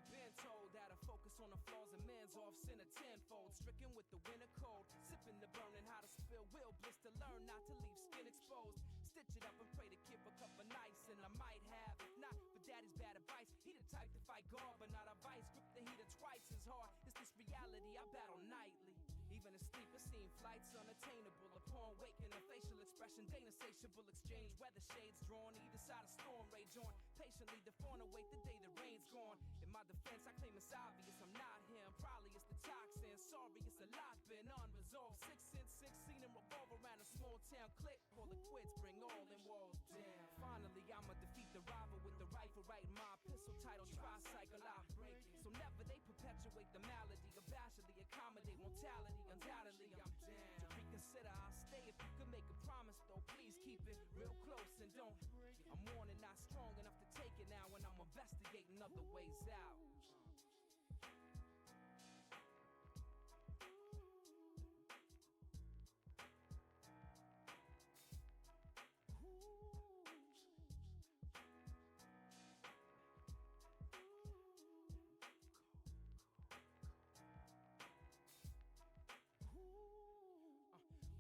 I've been told that I focus on the flaws and man's off sin a tenfold. Stricken with the winter cold, sipping the burning, how to spill will bliss to learn not to leave skin exposed. Stitch it up and pray to keep a cup of nice, and I might have, if not for daddy's bad advice. He the type to fight God, but not a vice. Grip the heater twice as hard. It's this reality I battle nightly. Even in sleep, it seems flights unattainable. Upon waking, a facial expression, gain insatiable exchange. Weather shades drawn, either side of storm rage on. Patiently, the fawn await the day the rain's gone. In my defense, I claim it's obvious I'm not him. Probably it's the toxin. Sorry, it's a lot been unresolved. 6 in 16 and revolve around a small town. Click, call it quits, bring all them walls down. Finally, I'ma defeat the rival with the rifle right in my epistle title. Tri-cycle, I break it. So never they perpetuate the malady. Abashedly accommodate mortality. Undoubtedly, I'm down to reconsider. I'll stay if you can make a promise, though. Please keep it real close and don't break it. I'm warning, not strong enough to take it now when I'm investigating other ways out.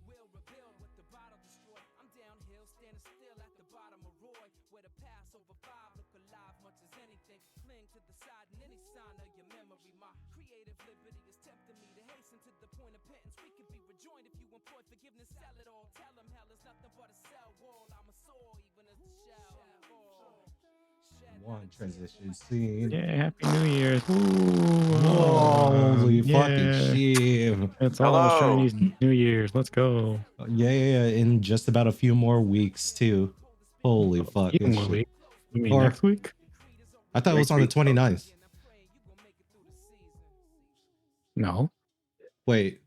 Will rebuild what the bottle destroyed. I'm downhill, standing still at the bottom of Roy, where the past over 5 look alive much as anything. Cling to the side in any sign of your memory. My creative liberty is tempting me to hasten to the point of penance. We could be rejoined if you employ forgiveness. Sell it all. Tell them hell is nothing but a cell wall. I'm a soul even as the shell fall. One transition scene. Yeah, Happy New Year's. Holy fucking yeah. shit. It's Hello. almost Chinese New Year's. Let's go. Yeah, in just about a few more weeks, too. Holy Few fucking more shit. weeks. You mean Or- next week? I thought it was on the 29th. No. Wait.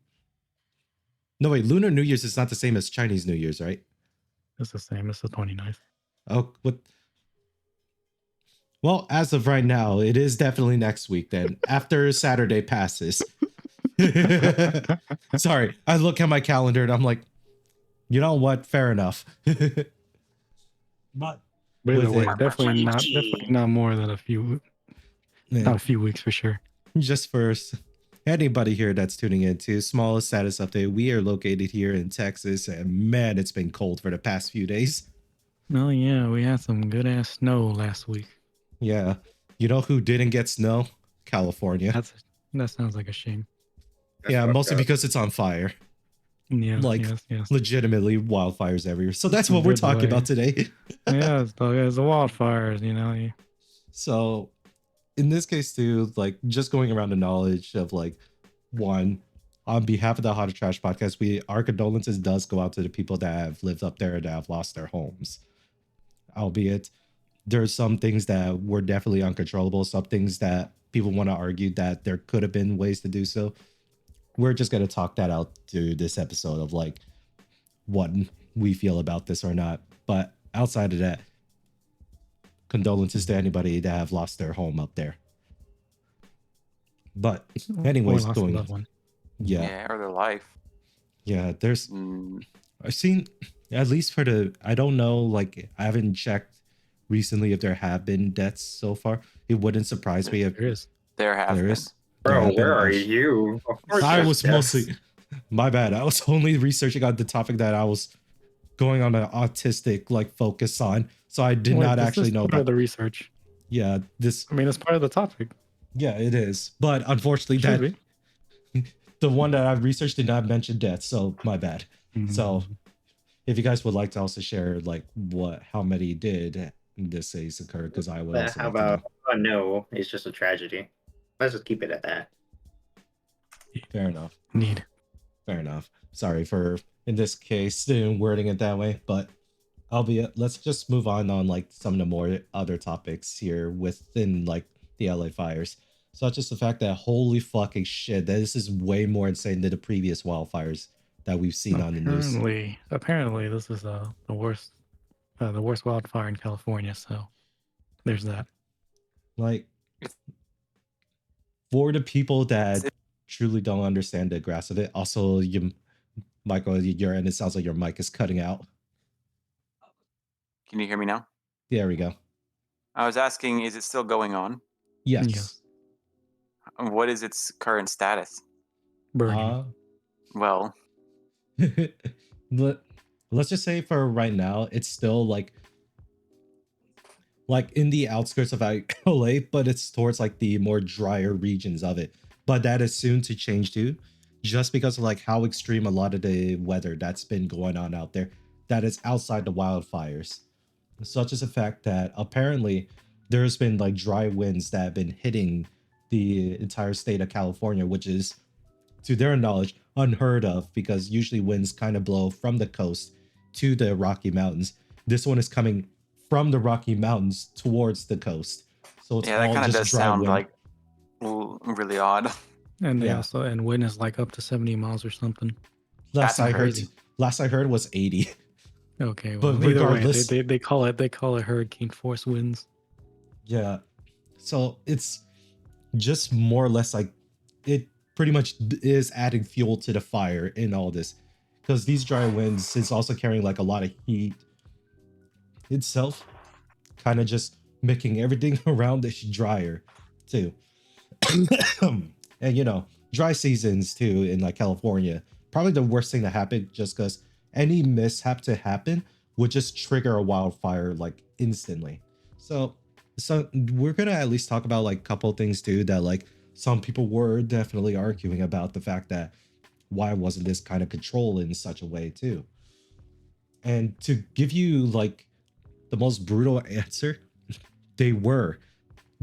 No, wait. Lunar New Year's is not the same as Chinese New Year's, right? It's the same. It's the 29th. Oh, what? Well, as of right now, it is definitely next week then, after Saturday passes. Sorry, I look at my calendar and I'm like, you know what? Fair enough. But Either with way, it, definitely not more than a few, not a few weeks for sure. just first, anybody here that's tuning in to smallest status update, we are located here in Texas, and man, it's been cold for the past few days. Oh yeah, we had some good ass snow last week. Yeah, you know who didn't get snow? California. That sounds like a shame. Yeah, mostly because it's on fire. Yeah, Like, yes. legitimately wildfires everywhere. So that's what we're Good talking boy. about today. Yeah, it's the wildfires, you know. So in this case too, like just going around the knowledge of like, one, on behalf of the Hot Trash podcast, our condolences does go out to the people that have lived up there that have lost their homes. Albeit there's some things that were definitely uncontrollable, some things that people want to argue that there could have been ways to do so. We're just going to talk that out through this episode of like what we feel about this or not. But outside of that, condolences to anybody that have lost their home up there. But anyways, Or lost a loved one. yeah, or their life. Yeah, there's I've seen, at least for the, I don't know, like I haven't checked recently if there have been deaths so far. It wouldn't surprise me if There is. There have been. Bro, where are you? Of course I there's was deaths. mostly, my bad. I was only researching on the topic that I was going on an autistic like focus on, so I did not actually know part about of the research. Yeah, this. I mean, it's part of the topic. Yeah, it is. But unfortunately, Should the one that I've researched did not mention death, so my bad. So if you guys would like to also share like how many did in this case occur, because I would also How like to know. about no? It's just a tragedy. Let's just keep it at that. Fair enough. Fair enough. Sorry for, in this case, wording it that way, but albeit, let's just move on like some of the more other topics here within like the LA fires, such as the fact that holy fucking shit, this is way more insane than the previous wildfires that we've seen on the news. Apparently, this is the worst wildfire in California. So there's that. Like, for the people that truly don't understand the grasp of it, also, Michael, your end, it sounds like your mic is cutting out. Can you hear me now? There we go. I was asking, is it still going on? Yes. What is its current status? Burning. Well, Let's just say for right now, it's still like in the outskirts of LA, but it's towards like the more drier regions of it. But that is soon to change too, just because of like how extreme a lot of the weather that's been going on out there that is outside the wildfires. Such as the fact that apparently there's been like dry winds that have been hitting the entire state of California, which is, to their knowledge, unheard of because usually winds kind of blow from the coast to the Rocky Mountains. This one is coming from the Rocky Mountains towards the coast. So it's yeah, that all kind of just does dry sound wind. like really odd. And they Yeah. also, and wind is like up to 70 miles or something. Last That's I heard, crazy. last I heard was 80. Okay, But well, either way, regardless- they call it hurricane force winds. Yeah. So it's just more or less like it pretty much is adding fuel to the fire in all this. Because these dry winds is also carrying like a lot of heat itself, kind of just making everything around it drier too. And you know, dry seasons too in like California, probably the worst thing to happen just because any mishap to happen would just trigger a wildfire like instantly. So we're gonna at least talk about like a couple things too that like some people were definitely arguing about the fact that why wasn't this kind of controlled in such a way too. And to give you like the most brutal answer, they were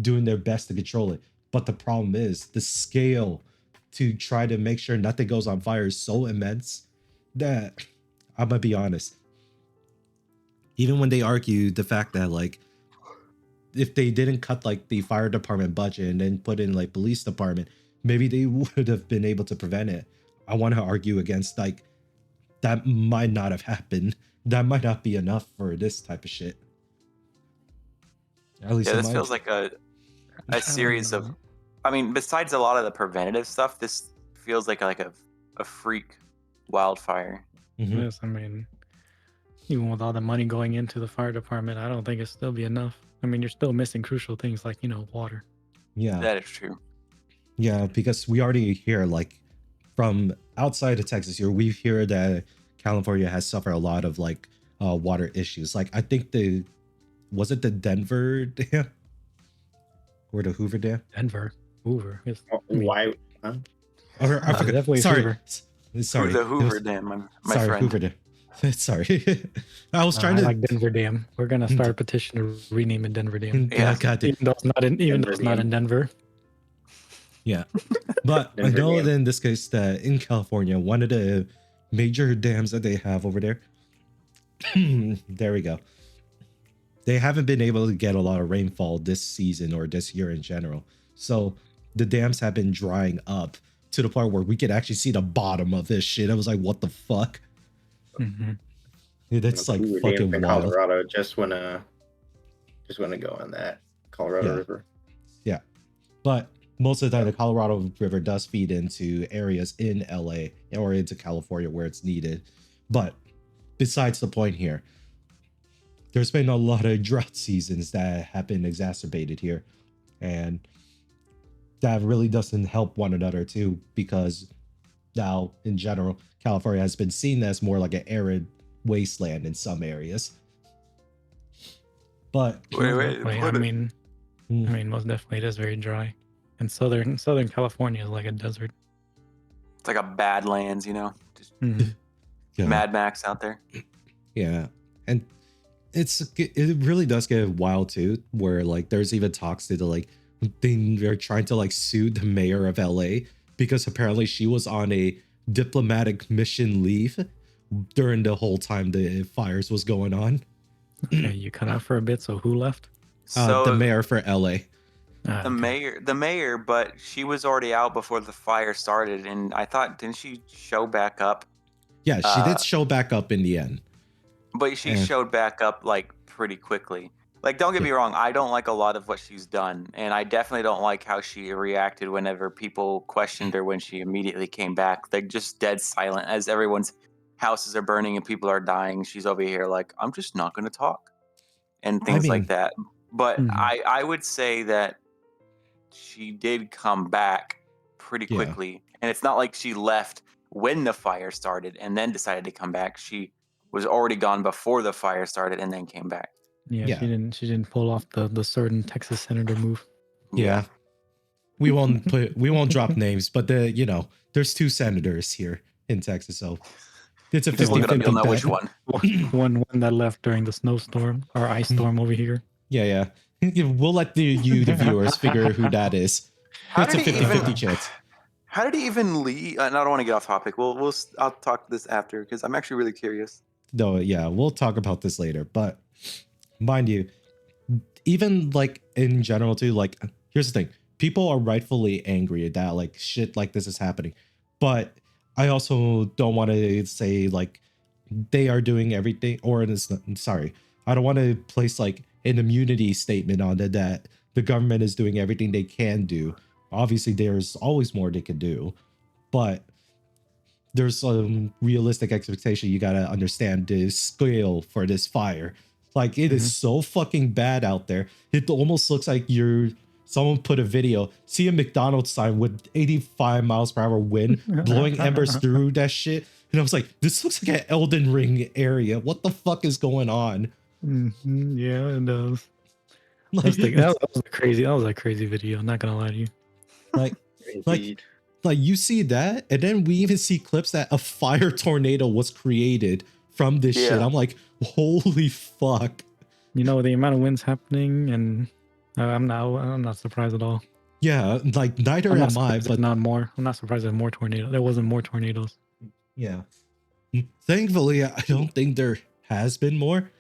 doing their best to control it. But the problem is the scale to try to make sure nothing goes on fire is so immense that I'm gonna be honest. Even when they argue the fact that like if they didn't cut like the fire department budget and then put in like police department, maybe they would have been able to prevent it. I want to argue against like that might not have happened. That might not be enough for this type of shit. At least Yeah, in this my feels like a don't series of. know. I mean, besides a lot of the preventative stuff, this feels like a freak wildfire. Mhm. Yes, I mean, even with all the money going into the fire department, I don't think it'd still be enough. I mean, you're still missing crucial things like, water. Yeah. That is true. Yeah, because we already hear like from outside of Texas here, we hear that California has suffered a lot of like water issues. Like I think was it the Denver dam or the Hoover dam? Denver, Hoover. I mean, Why? Huh? Or, I forgot. definitely Sorry, Hoover. sorry. The It Hoover was- Dam, my sorry, friend. Hoover dam. Sorry, I was trying I to. like Denver Dam. We're gonna start a petition to rename it Denver Dam. Yeah. God damn. Even though it's not in, even though Denver it's not in Denver. Yeah, but I Denver know dam. that in this case that in California, one of the major dams that they have over there. There we go. They haven't been able to get a lot of rainfall this season or this year in general. So the dams have been drying up to the point where we could actually see the bottom of this shit. I was like, what the fuck? Mhm. That's like Hoover Dam fucking in wild. Colorado. Just wanna go on that Colorado Yeah. River. Yeah. But most of the time, the Colorado River does feed into areas in LA or into California where it's needed. But besides the point here, there's been a lot of drought seasons that have been exacerbated here. And that really doesn't help one another too, because now in general, California has been seen as more like an arid wasteland in some areas. But Wait, Definitely, I mean, most definitely it is very dry. And Southern California is like a desert. It's like a Badlands, just Mhm. yeah. Mad Max out there. Yeah, and it really does get wild too, where like there's even talks to they're trying to like sue the mayor of LA because apparently she was on a diplomatic mission leave during the whole time the fires was going on. Okay, you cut out for a bit. So who left? So The mayor for LA. Ah, the okay. mayor, but she was already out before the fire started, and I thought, didn't she show back up? Yeah, she did show back up in the end. But she Yeah. showed back up like pretty quickly. Like, don't get me wrong, I don't like a lot of what she's done, and I definitely don't like how she reacted whenever people questioned her when she immediately came back. Like, just dead silent as everyone's houses are burning and people are dying. She's over here like, I'm just not going to talk, and things mean- like that. But Mhm. I would say that she did come back pretty Yeah. quickly. And it's not like she left when the fire started and then decided to come back. She was already gone before the fire started and then came back. Yeah, Yeah. she didn't pull off the certain Texas senator move. Yeah. We won't drop names, but there's 2 senators here in Texas, so it's a You just look it up, 50-50 you'll know bet. which one. One that left during the snowstorm or ice storm over here. Yeah. We'll let the viewers figure who that is. How It's a did he 50-50 even- chance. How did he even leave? And I don't want to get off topic. I'll talk this after because I'm actually really curious. No, yeah, we'll talk about this later. But mind you, even like in general too, like here's the thing. People are rightfully angry that like shit like this is happening. But I also don't want to say like they are doing everything, or sorry, I don't want to place like an immunity statement on it that the government is doing everything they can do. Obviously, there's always more they can do, but there's some realistic expectation. You gotta understand the scale for this fire. Like it is so fucking bad out there. It almost looks like someone put a video, see a McDonald's sign with 85 miles per hour wind blowing embers through that shit. And I was like, this looks like an Elden Ring area. What the fuck is going on? Yeah, it does. Like, That was a crazy video. I'm not gonna lie to you. like, Indeed. like you see that, and then we even see clips that a fire tornado was created from this shit. Yeah. I'm like, holy fuck. You know the amount of winds happening, and I'm not surprised at all. Yeah, like neither I'm not am I, surprised but there's not more. I'm not surprised there's more tornadoes. There wasn't more tornadoes. yeah. Thankfully, I don't think there has been more.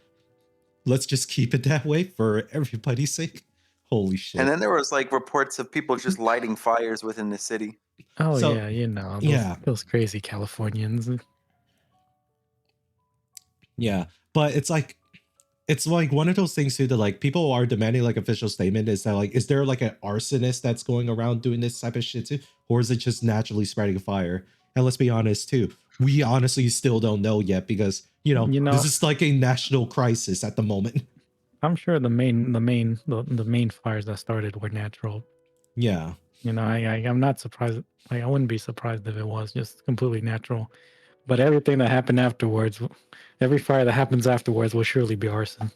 Let's just keep it that way for everybody's sake. Holy shit. And then there was like reports of people just lighting fires within the city. Oh So, yeah, you know those crazy Californians. Yeah, but it's like one of those things too that like people are demanding like official statement. Is that like, is there like an arsonist that's going around doing this type of shit too, or is it just naturally spreading a fire? And let's be honest too, we honestly still don't know yet because this is like a national crisis at the moment. I'm sure the main fires that started were natural. Yeah, I'm not surprised. Like I wouldn't be surprised if it was just completely natural. But everything that happened afterwards, every fire that happens afterwards will surely be arson.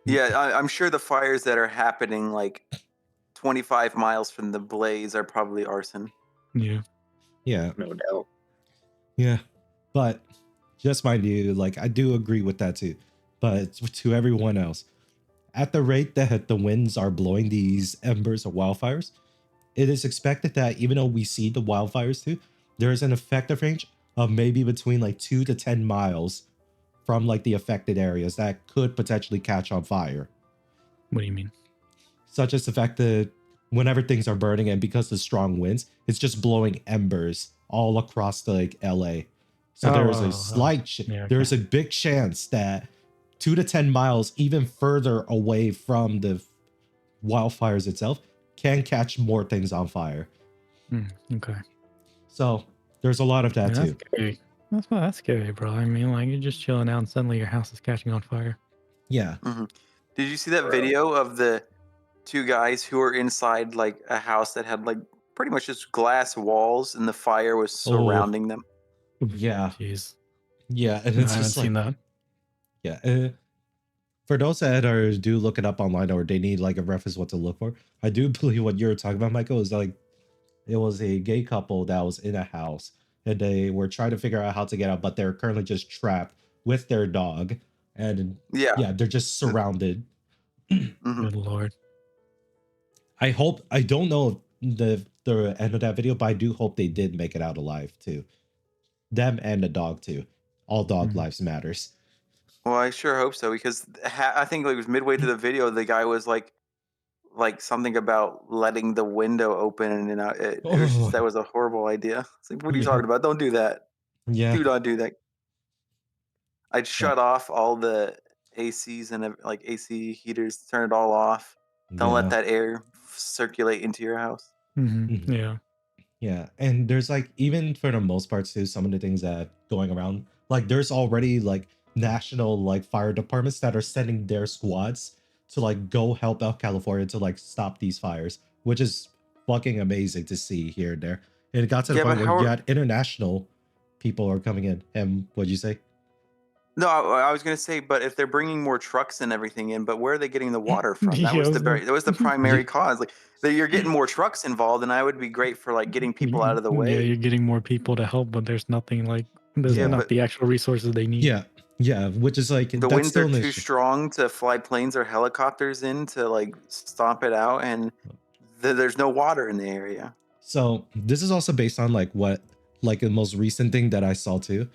Yeah, I'm sure the fires that are happening like 25 miles from the blaze are probably arson. Yeah. No doubt. Yeah, but just mind you, like I do agree with that too. But to everyone else, at the rate that the winds are blowing these embers of wildfires, it is expected that even though we see the wildfires too, there is an effective range of maybe between like 2 to 10 miles from like the affected areas that could potentially catch on fire. What do you mean? Such as the fact that whenever things are burning and because of the strong winds, it's just blowing embers all across the like LA. So there's a slight, there's a big chance that 2 to 10 miles, even further away from the wildfires itself, can catch more things on fire. Okay. So there's a lot of that too. Scary. That's scary, bro. I mean, like you're just chilling out and suddenly your house is catching on fire. Yeah. Did you see that video of the 2 guys who were inside like a house that had like pretty much just glass walls and the fire was surrounding them? Yeah. Jeez. Yeah. And No, it's I haven't just seen like, that. yeah. For those that do look it up online or they need like a reference what to look for, I do believe what you're talking about, Michael, is like it was a gay couple that was in a house and they were trying to figure out how to get out, but they're currently just trapped with their dog. And yeah, they're just surrounded. Good Lord. I don't know the end of that video, but I do hope they did make it out alive too. Them and the dog too. All dog lives matters. Well, I sure hope so because I think it was midway through the video, the guy was like something about letting the window open, and it was just, that was a horrible idea. It's like, what are you talking about? Don't do that. Yeah. Do not do that. I'd shut off all the ACs and like AC heaters, turn it all off. Don't let that air circulate into your house. Yeah. Yeah. And there's like, even for the most part too, some of the things that going around, like there's already like national like fire departments that are sending their squads to like go help out California to like stop these fires, which is fucking amazing to see here and there. And it got to the Yeah, point but where how you are- had international people are coming in. And what'd you say? No, I was gonna say, but if they're bringing more trucks and everything in, but where are they getting the water from? That Yeah, I was was gonna- that was the primary cause. Like that you're getting more trucks involved, and I would be great for like getting people out of the Yeah, way. you're getting more people to help, but there's nothing like there's Yeah, not but the actual resources they need. Yeah, which is like the that's winds still are an too issue. strong to fly planes or helicopters in to like stomp it out, and there's no water in the area. So this is also based on like what like the most recent thing that I saw too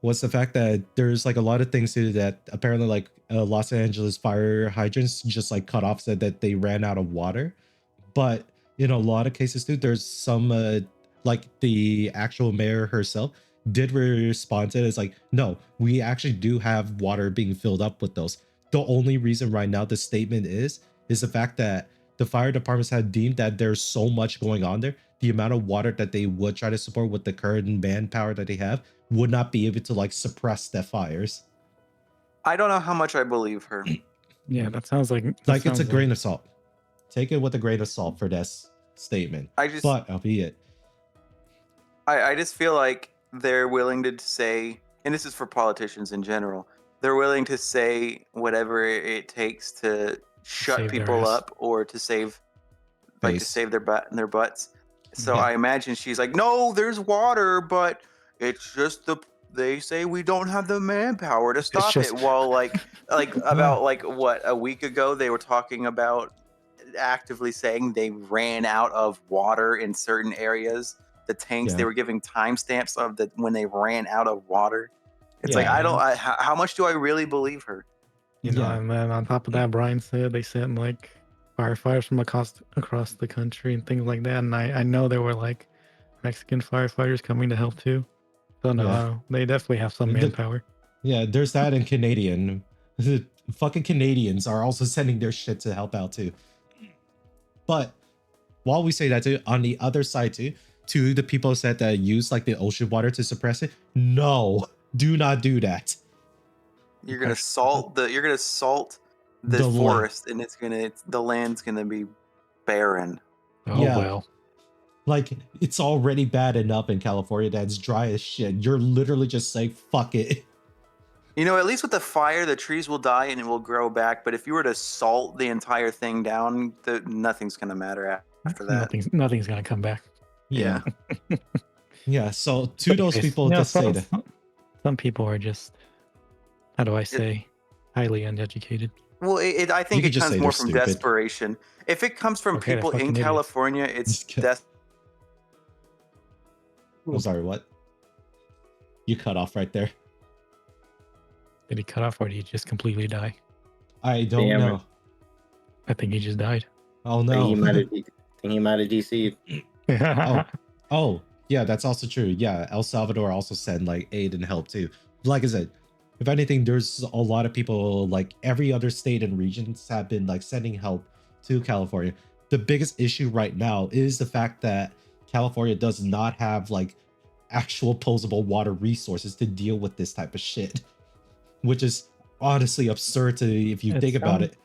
was the fact that there's like a lot of things too that apparently like Los Angeles fire hydrants just like cut off, said that they ran out of water. But in a lot of cases too, there's some like the actual mayor herself did respond to it as like, no, we actually do have water being filled up with those. The only reason right now the statement is the fact that the fire departments have deemed that there's so much going on there, the amount of water that they would try to support with the current manpower that they have would not be able to like suppress the fires. I don't know how much I believe her. Yeah, that sounds like Like it's a grain of salt. Take it with a grain of salt for this statement. But albeit, I just feel like they're willing to say, and this is for politicians in general, they're willing to say whatever it takes to shut save their people ass. up or to save, like to Face. save their butts. So Yeah. I imagine she's like, no, there's water, but it's just they say we don't have the manpower to stop just- it. Well, like about like what, a week ago they were talking about actively saying they ran out of water in certain areas. The tanks, Yeah. they were giving timestamps of the when they ran out of water. It's like Yeah. how much do I really believe her? You know, Yeah. and then on top of that, Brian said they sent like firefighters from across the country and things like that. And I know there were like Mexican firefighters coming to help too. So no, Yeah. they definitely have some manpower. Yeah, there's that in Canadian. Fucking Canadians are also sending their shit to help out too. But while we say that too, on the other side too, to the people said that use like the ocean water to suppress it, no, do not do that. You're gonna salt the The land. forest, and the land's gonna be barren. Oh Yeah. well. Like it's already bad enough in California that it's dry as shit. You're literally just saying fuck it. You know, at least with the fire, the trees will die and it will grow back. But if you were to salt the entire thing down, nothing's gonna matter after that. Nothing's gonna come back. Yeah. Yeah. So to those people Yeah, that say that. some people are just, how do I say, highly uneducated. Well, I think could it just comes say more they're from stupid. desperation. If it comes from Okay, they're people fucking in idiots. California, it's Just kidding. I'm sorry, what? You cut off right there. Did he cut off or did he just completely die? I don't Damn know. it. I think he just died. Oh I think no. he might have DC'd. Oh, yeah, that's also true. Yeah, El Salvador also sent like aid and help too. Like I said, if anything, there's a lot of people, like every other state and regions have been like sending help to California. The biggest issue right now is the fact that California does not have like actual potable water resources to deal with this type of shit, which is honestly absurd to if you think about it.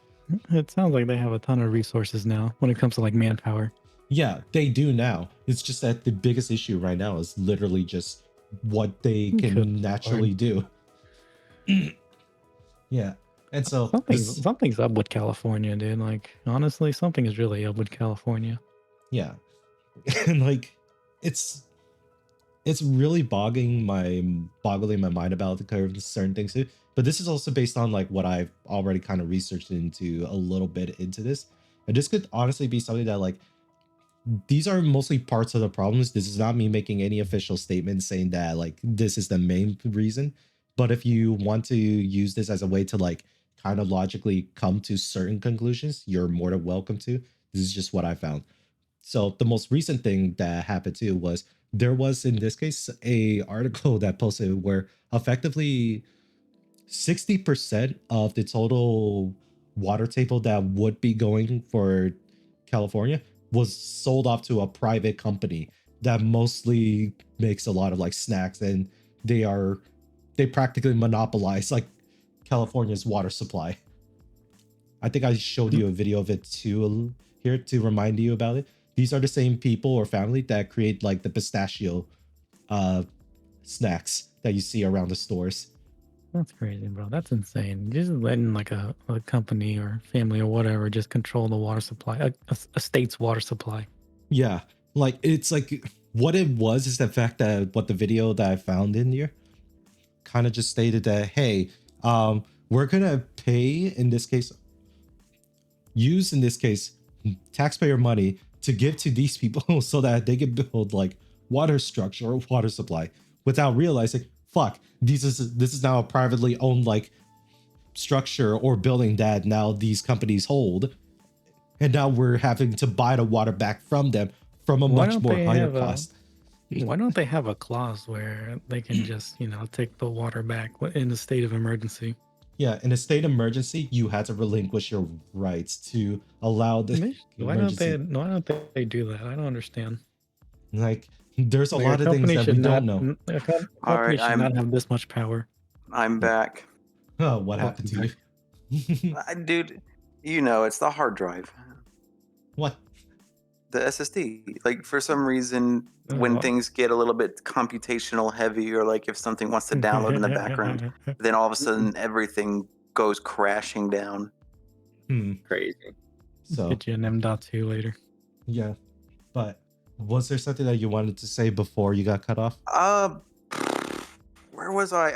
It sounds like they have a ton of resources now when it comes to like manpower. Yeah, they do now. It's just that the biggest issue right now is literally just what they can Good naturally do. Yeah. And so Something's up with California, dude. Like honestly, something is really up with California. yeah. And like it's really boggling my mind about the curve and certain things too. But this is also based on like what I've already kind of researched into a little bit into this. And this could honestly be something that like these are mostly parts of the problems. This is not me making any official statement saying that like this is the main reason. But if you want to use this as a way to like kind of logically come to certain conclusions, you're more than welcome to. This is just what I found. So the most recent thing that happened too was there was in this case a article that posted where effectively 60% of the total water table that would be going for California was sold off to a private company that mostly makes a lot of like snacks, and they practically monopolize like California's water supply. I think I showed you a video of it too here to remind you about it. these are the same people or family that create like the pistachio snacks that you see around the stores. That's crazy, bro. That's insane. Just letting like a company or family or whatever just control the water supply, a state's water supply. Yeah, like it's like what it was is the fact that what the video that I found in here kind of just stated that, hey, we're gonna pay, in this case, use in this case taxpayer money to give to these people so that they can build like water structure or water supply without realizing, fuck, this is now a privately owned like structure or building that now these companies hold, and now we're having to buy the water back from them from a Why much don't more they higher have a cost. Why don't they have a clause where they can just, take the water back in a state of emergency? Yeah, in a state emergency, you had to relinquish your rights to allow the Why don't emergency. they do that? I don't understand. Like, there's a Like lot of things that we don't know. a All company right, should not have this much power. I'm back. Oh, what happened to you? Dude, it's the hard drive. What? The SSD. Like, for some reason, when What? things get a little bit computational heavy, or like if something wants to download in the background, then all of a sudden everything goes crashing down. Crazy. So Get you an M.2 later. yeah, but was there something that you wanted to say before you got cut off? Where was I?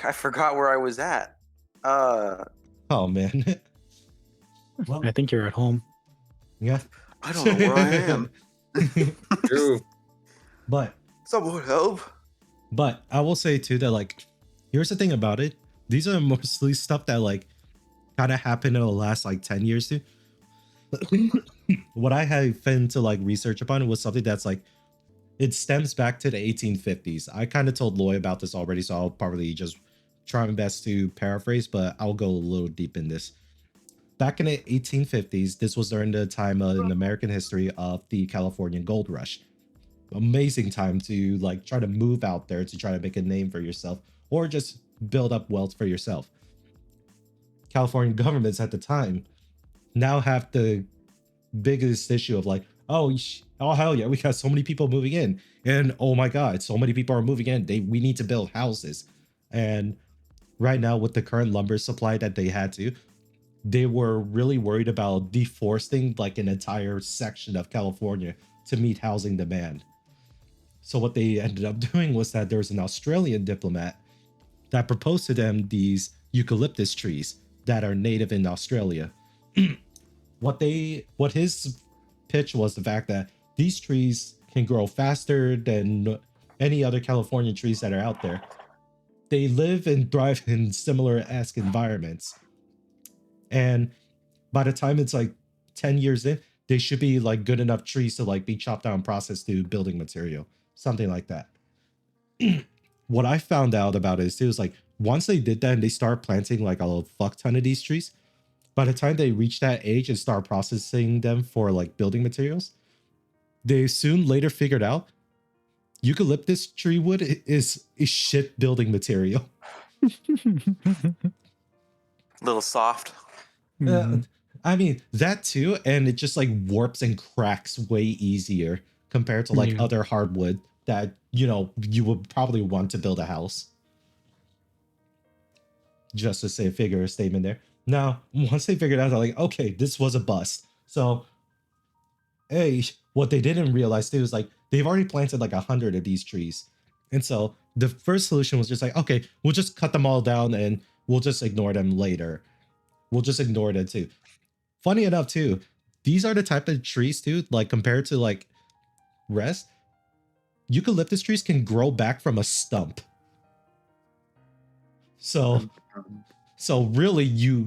I forgot where I was at. Oh man. Well, I think you're at home. yeah. I don't know where I am. True. But Someone help. But I will say too that like, here's the thing about it. These are mostly stuff that like kind of happened in the last like 10 years too. What I have been to like research upon was something that's like, it stems back to the 1850s. I kind of told Loy about this already, so I'll probably just try my best to paraphrase, but I'll go a little deep in this. Back in the 1850s, this was during the time in American history of the California Gold Rush. Amazing time to like try to move out there to try to make a name for yourself or just build up wealth for yourself. California governments at the time now have the biggest issue of like, oh hell yeah, we got so many people moving in, and oh my god, so many people are moving in. We need to build houses, and right now with the current lumber supply that they had to, they were really worried about deforesting like an entire section of California to meet housing demand. So what they ended up doing was that there was an Australian diplomat that proposed to them these eucalyptus trees that are native in Australia. What his pitch was the fact that these trees can grow faster than any other California trees that are out there. They live and thrive in similar-esque environments. And by the time it's like 10 years in, they should be like good enough trees to like be chopped down and processed to building material, something like that. What I found out about it is like once they did that and they start planting like a fuck ton of these trees, by the time they reach that age and start processing them for like building materials, they soon later figured out eucalyptus tree wood is shit building material. Little soft. I mean, that too, and it just like warps and cracks way easier compared to like other hardwood that, you would probably want to build a house. Just to say a figure statement there. Now, once they figured out, they're like, okay, this was a bust. So, hey, what they didn't realize too is like they've already planted like 100 of these trees. And so the first solution was just like, okay, we'll just cut them all down and we'll just ignore them later. We'll just ignore them too. Funny enough too, these are the type of trees too, like compared to like rest, eucalyptus trees can grow back from a stump. So really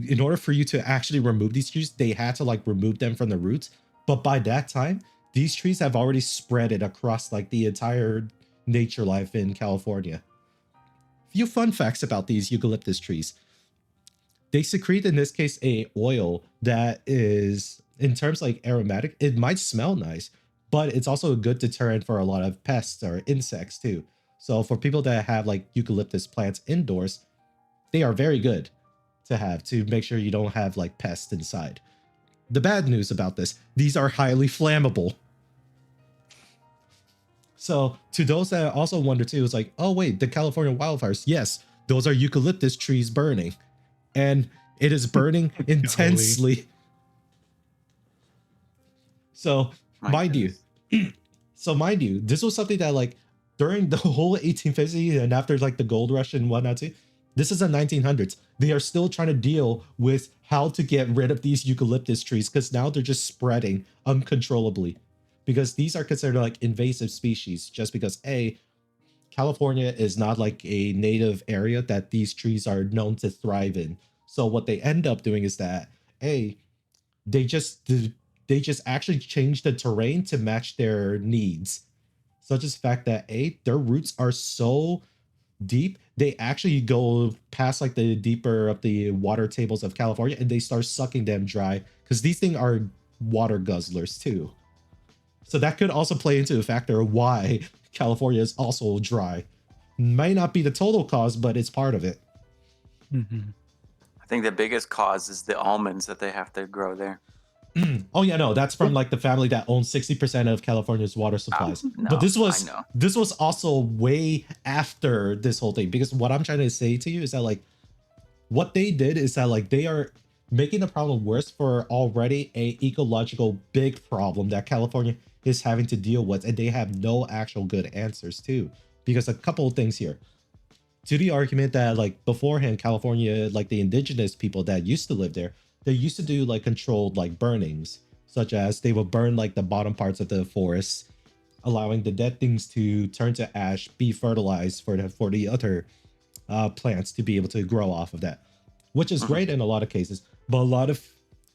in order for you to actually remove these trees, they had to like remove them from the roots. But by that time, these trees have already spread it across like the entire nature life in California. Few fun facts about these eucalyptus trees. They secrete, in this case, a oil that is, in terms like aromatic, it might smell nice, but it's also a good deterrent for a lot of pests or insects too. So for people that have like eucalyptus plants indoors, they are very good to have to make sure you don't have like pests inside. the bad news about this, these are highly flammable. So to those that also wonder too, it's like, oh wait, the California wildfires, yes, those are eucalyptus trees burning. And it is burning intensely. So mind you, this was something that like during the whole 1850s and after like the gold rush and whatnot too, this is the 1900s. They are still trying to deal with how to get rid of these eucalyptus trees because now they're just spreading uncontrollably. Because these are considered like invasive species just because California is not like a native area that these trees are known to thrive in. So what they end up doing is that they just actually change the terrain to match their needs, such as the fact that their roots are so deep they actually go past like the deeper of the water tables of California and they start sucking them dry because these things are water guzzlers too. So that could also play into the factor of why California is also dry. Might not be the total cause, but it's part of it. Mm-hmm. I think the biggest cause is the almonds that they have to grow there. Oh yeah, no, that's from like the family that owns 60% of California's water supplies. No, but this was I know. this was also way after this whole thing, because what I'm trying to say to you is that like what they did is that like they are making the problem worse for already a ecological big problem that California is having to deal with, and they have no actual good answers to. Because a couple of things here. To the argument that like beforehand, California, like the indigenous people that used to live there, they used to do like controlled like burnings, such as they would burn like the bottom parts of the forest, allowing the dead things to turn to ash, be fertilized for the other plants to be able to grow off of that, which is great in a lot of cases. But a lot of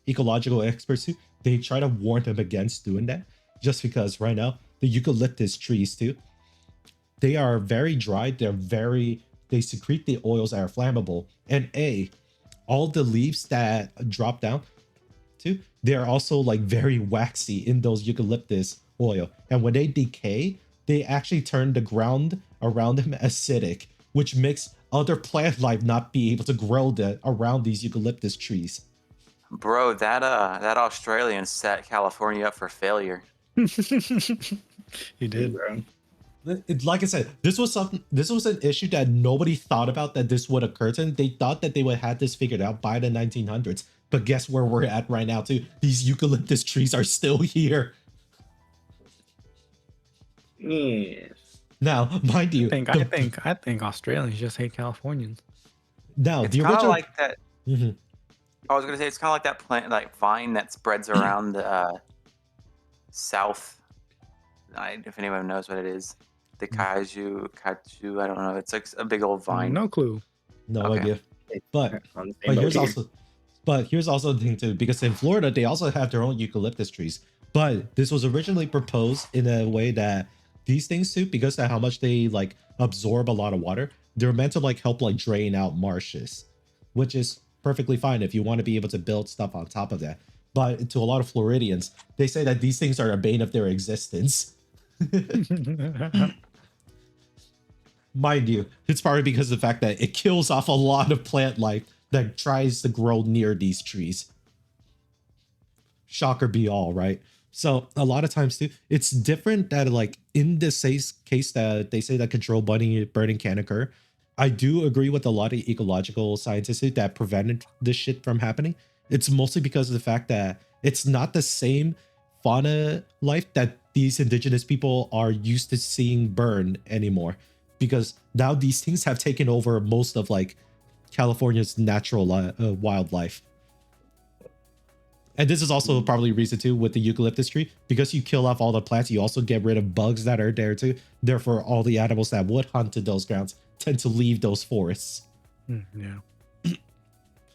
ecological experts too, they try to warn them against doing that, just because right now the eucalyptus trees too, they are very dry. They secrete the oils that are flammable, and all the leaves that drop down too, they're also like very waxy in those eucalyptus oil, and when they decay, they actually turn the ground around them acidic, which makes other plant life not be able to grow around these eucalyptus trees. Bro, that Australian set California up for failure. He did. Bro. Like I said, this was an issue that nobody thought about, that this would occur to, and they thought that they would have this figured out by the 1900s. But guess where we're at right now too? These eucalyptus trees are still here. Yes. Now, mind you, I think Australians just hate Californians. Now It's the kind of original, like that. Mhm. I was gonna say it's kind of like that plant, like vine that spreads around the south. If anyone knows what it is, the kaju. I don't know. It's like a big old vine. No clue. No Okay. idea. But On the same here's also the thing too, because in Florida they also have their own eucalyptus trees. But this was originally proposed in a way that these things too, because of how much they like absorb a lot of water, they're meant to like help like drain out marshes, which is perfectly fine if you want to be able to build stuff on top of that. But to a lot of Floridians, they say that these things are a bane of their existence. Mind you, it's probably because of the fact that it kills off a lot of plant life that tries to grow near these trees. Shocker be all, right? So a lot of times too, it's different that like in this case that they say that controlled burning can occur. I do agree with a lot of ecological scientists that prevented this shit from happening. It's mostly because of the fact that it's not the same fauna life that these indigenous people are used to seeing burn anymore, because now these things have taken over most of like California's natural wildlife. And this is also probably a reason too with the eucalyptus tree, because you kill off all the plants, you also get rid of bugs that are there too. Therefore, all the animals that would hunt in those grounds tend to leave those forests. Yeah.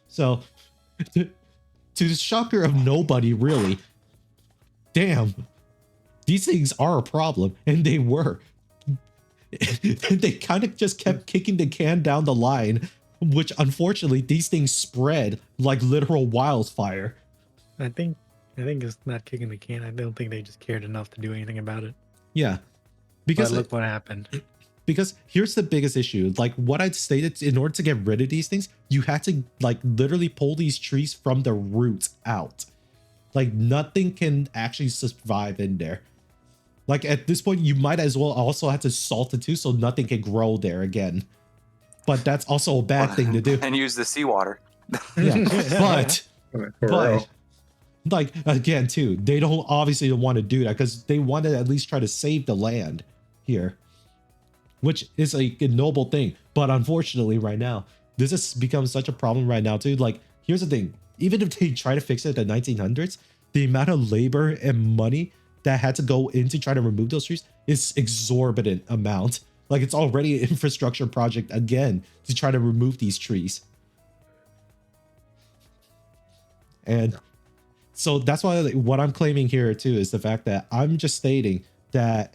So, to the shocker of nobody, really, damn, these things are a problem, and they were. They kind of just kept kicking the can down the line, which unfortunately these things spread like literal wildfire. I think it's not kicking the can. I don't think they just cared enough to do anything about it. Yeah, But because look what happened. Because here's the biggest issue. Like what I'd stated, in order to get rid of these things, you had to like literally pull these trees from the roots out. Like nothing can actually survive in there. Like at this point, you might as well also have to salt it too, so nothing can grow there again. But that's also a bad thing to do. And use the seawater. Yeah, but For real. like again too, they don't obviously want to do that because they want to at least try to save the land here, which is a noble thing. But unfortunately, right now, this has become such a problem right now too. Like, here's the thing: even if they try to fix it in the 1900s, the amount of labor and money that had to go into trying to remove those trees is exorbitant amount. Like, it's already an infrastructure project again to try to remove these trees. And so that's why what I'm claiming here too is the fact that I'm just stating that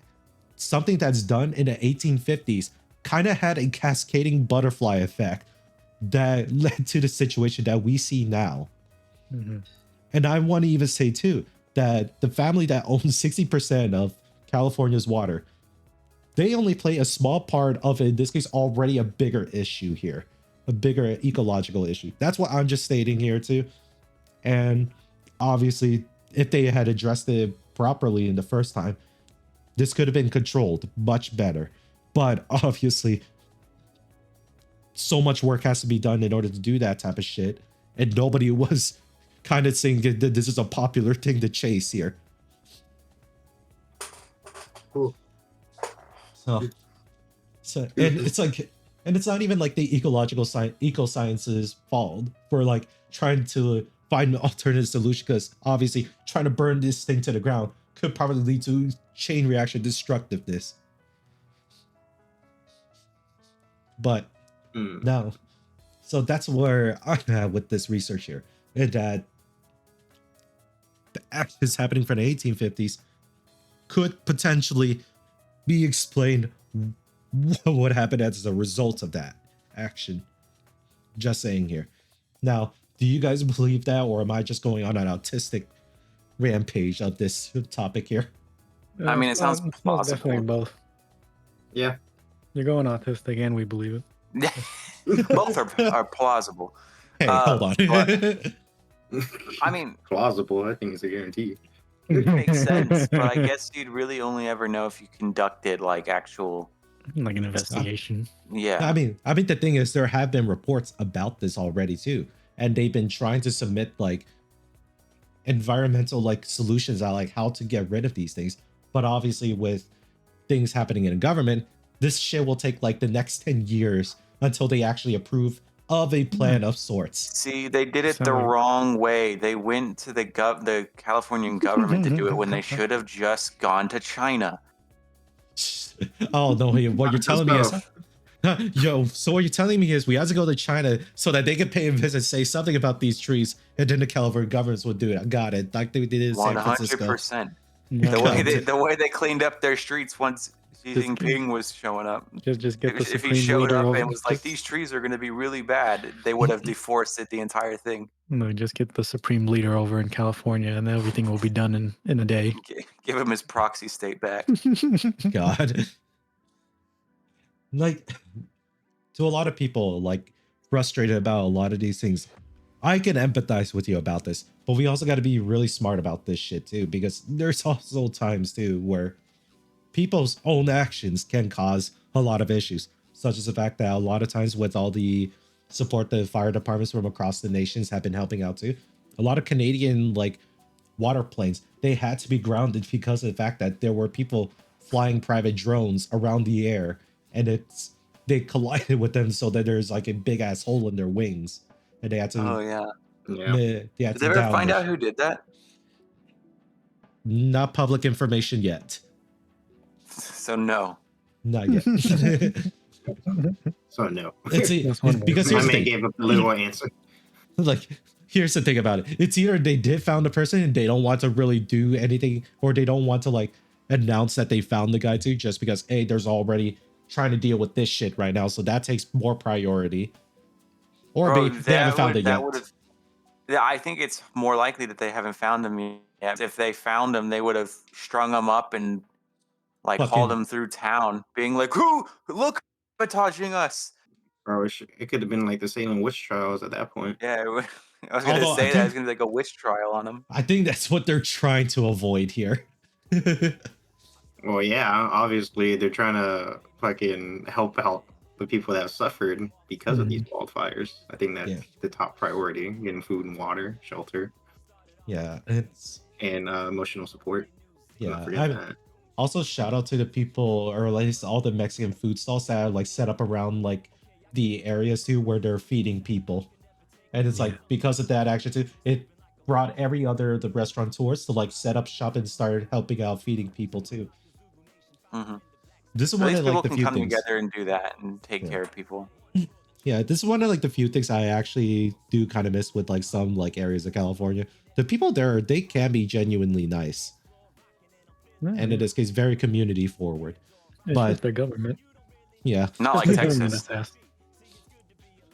something that's done in the 1850s kind of had a cascading butterfly effect that led to the situation that we see now. Mhm. And I want to even say too that the family that owns 60% of California's water, they only play a small part of, in this case, already a bigger issue here, a bigger ecological issue. That's what I'm just stating here too. And obviously, if they had addressed it properly in the first time, this could have been controlled much better. But obviously, so much work has to be done in order to do that type of shit. And nobody was kind of saying that this is a popular thing to chase here. Ooh. So and it's like, and it's not even like the eco sciences fault for like trying to find an alternative solution, because obviously trying to burn this thing to the ground could probably lead to chain reaction destructiveness. But no. So that's where I'm at with this research here. And that the actions happening from the 1850s could potentially be explained what happened as a result of that action. Just saying here. Now, do you guys believe that, or am I just going on an autistic rampage of this topic here? I mean, it sounds It's plausible. definitely both. Yeah. You're going autistic, and we believe it. Both are plausible. Hey, hold on. I mean, Plausible, I think it's a guarantee. it makes sense, but I guess you'd really only ever know if you conducted like actual, like an investigation. yeah. I mean, the thing is, there have been reports about this already too, and they've been trying to submit like environmental like solutions on like how to get rid of these things. But obviously, with things happening in a government, this shit will take like the next 10 years until they actually approve of a plan of sorts. See, they did it the Sorry. wrong way. They went to the Californian government to do it when they should have just gone to China. Oh no! What you're telling me is, yo. So what you're telling me is we have to go to China so that they can pay a visit, say something about these trees, and then the California governments would do it. I got it. Like they did in San Francisco. 100%. Yeah, The way they cleaned up their streets once Xi Just- Jinping was showing up. just get the If he supreme showed leader up over. and was like, "These trees are going to be really bad," they would have deforested the entire thing. No, just get the supreme leader over in California, and everything will be done in a day. Give him his proxy state back. God. Like, to a lot of people, like, frustrated about a lot of these things, I can empathize with you about this, but we also got to be really smart about this shit too, because there's also times too where people's own actions can cause a lot of issues, such as the fact that a lot of times with all the support the fire departments from across the nations have been helping out too, a lot of Canadian like water planes, they had to be grounded because of the fact that there were people flying private drones around the air, and they collided with them, so that there's like a big ass hole in their wings, and they had to. Oh yeah. Yeah. They had Did to they ever down find the- out who did that? Not public information yet. So no. Not yet. So no. That's one way. Because I here's the may thing. give a political answer. Like, here's the thing about it. It's either they did found the person and they don't want to really do anything, or they don't want to like announce that they found the guy too, just because hey, there's already trying to deal with this shit right now, so that takes more priority. Or Bro, they haven't found it yet. Yeah, I think it's more likely that they haven't found him yet. If they found him, they would have strung him up and like hauled him through town, being like, "Who? Look, sabotaging us." Bro, it could have been like the Salem witch trials at that point. Yeah, I was gonna Although say that it's gonna be like a witch trial on him. I think that's what they're trying to avoid here. Well, yeah, obviously they're trying to fucking help out the people that suffered because of these wildfires. I think that's Yeah. the top priority: getting food and water, shelter, Yeah, it's and emotional support. yeah. Not forget that. Also, shout out to the people, or at least all the Mexican food stalls that are like set up around like the areas too where they're feeding people. And it's like because of that action too, it brought every other the restaurateurs to like set up shop and start helping out feeding people too. Mm-hmm. This is At one least of people like the can few come things. together and do that and take Yeah. care of people. Yeah, this is one of like the few things I actually do kind of miss with like some like areas of California. The people there, they can be genuinely nice. And in this case, very community forward. It's But just their government. yeah. Not like Their government Texas. is ass.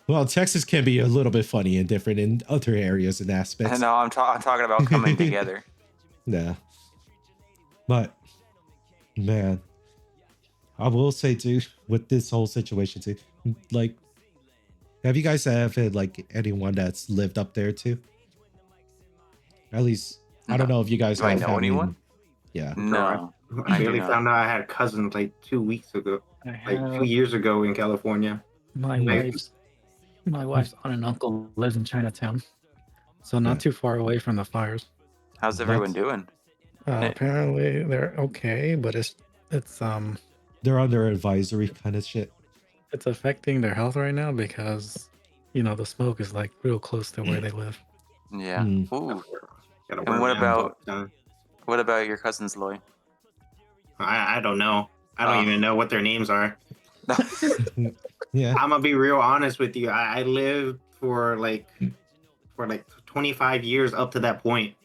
Well, Texas can be a little bit funny and different in other areas and aspects. No, I'm talking about coming together. Yeah. But man, I will say too, with this whole situation too, like, have you guys ever like anyone that's lived up there too? At least I don't know if you guys Do I have know family. anyone? Yeah. No, I I do barely not. found out I had cousins like 2 weeks ago, I like 2 have years ago in California. my Like, wife's aunt and uncle lives in Chinatown, so not Yeah. too far away from the fires. How's everyone doing? Apparently they're okay, but it's They're under advisory kind of shit. it's affecting their health right now because the smoke is like real close to where they live. Yeah. Mm. Ooh. gotta And wear what masks all about the time. what about your cousins, Loy? I don't know. I don't Oh. even know what their names are. Yeah. I'm gonna be real honest with you. I lived for like 25 years up to that point,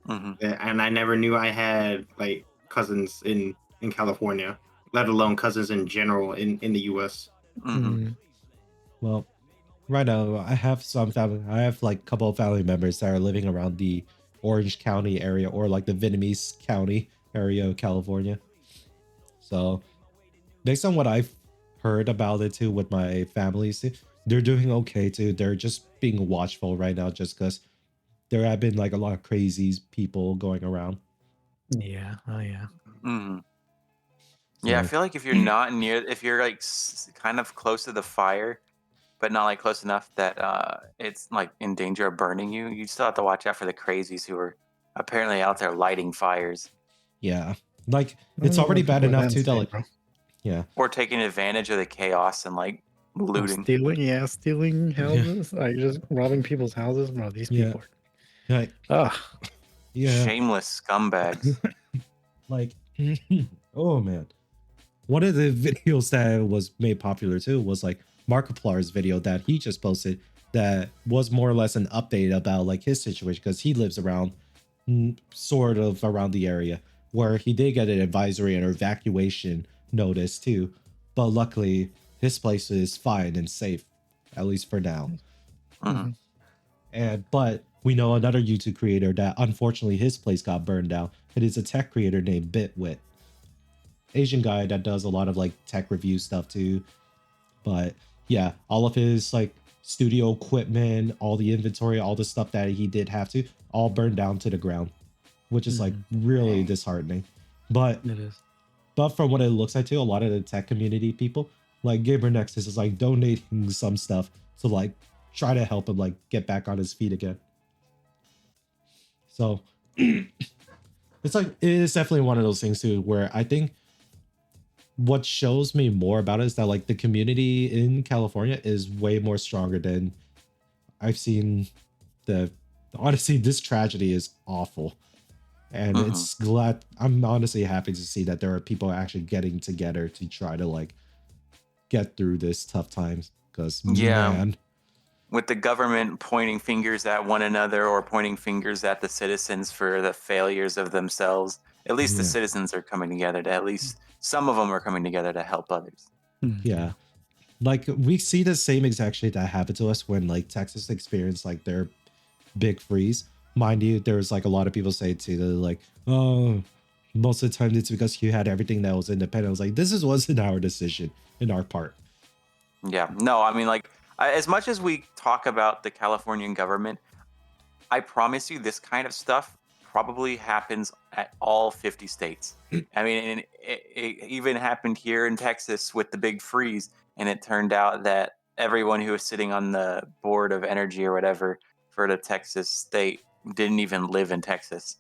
Mhm. and I never knew I had like cousins in California, let alone cousins in general in the U.S. Mhm. Well, right now I have some family. I have like a couple of family members that are living around the Orange County area or like the Vietnamese County area of California. So, based on what I've heard about it too with my families, too, they're doing okay too. They're just being watchful right now, just because there have been like a lot of crazy people going around. Yeah. Oh yeah. Mhm. Yeah, I So, feel like if you're like kind of close to the fire, but not like close enough that it's like in danger of burning you, you still have to watch out for the crazies who are apparently out there lighting fires yeah, like I it's don't know already why bad people are enough that too that insane, like, bro. yeah, or taking advantage of the chaos and like looting. Stealing houses, like just robbing people's houses, bro. These yeah, people like, are. yeah, Shameless scumbags. like, oh man. One of the videos that was made popular too was like Markiplier's video that he just posted that was more or less an update about like his situation because he lives around sort of around the area where he did get an advisory and evacuation notice too. But luckily his place is fine and safe, at least for now. Mhm. And but we know another YouTube creator that unfortunately his place got burned down. It is a tech creator named Bitwit. Asian guy that does a lot of like tech review stuff too. But yeah, all of his like studio equipment, all the inventory, all the stuff that he did have to, all burned down to the ground, which is like really disheartening. But It is. but from what it looks like too, a lot of the tech community people, like Gamer Nexus, is like donating some stuff to like try to help him like get back on his feet again. So it's like it is definitely one of those things too where I think what shows me more about it is that like the community in California is way more stronger than I've seen. Honestly, this tragedy is awful. And it's glad I'm honestly happy to see that there are people actually getting together to try to like get through this tough times. Because Yeah. man, With the government pointing fingers at one another or pointing fingers at the citizens for the failures of themselves, at least the Yeah. citizens are coming together to at least some of them are coming together to help others. Yeah. Like we see the same exact shit that happened to us when like Texas experienced like their big freeze. Mind you, there's like a lot of people say too, they're like, oh, most of the time it's because you had everything that was independent. I was like, wasn't our decision in our part. Yeah. No, I mean, like, As much as we talk about the Californian government, I promise you this kind of stuff probably happens at all 50 states. I mean, and it even happened here in Texas with the big freeze, and it turned out that everyone who was sitting on the board of energy or whatever for the Texas state didn't even live in Texas.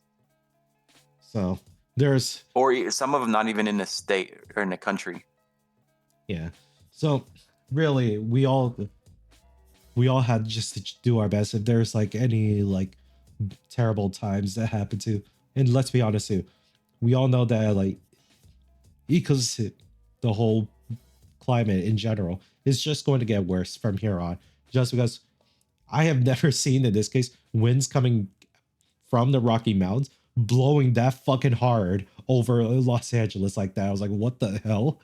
So there's, or some of them not even in the state or in the country. yeah. So really, we all had just to do our best. If there's like any like terrible times that happen to, and let's be honest too, we all know that like ecosystem, the whole climate in general, is just going to get worse from here on. Just because I have never seen in this case winds coming from the Rocky Mountains blowing that fucking hard over Los Angeles like that. I was like, what the hell?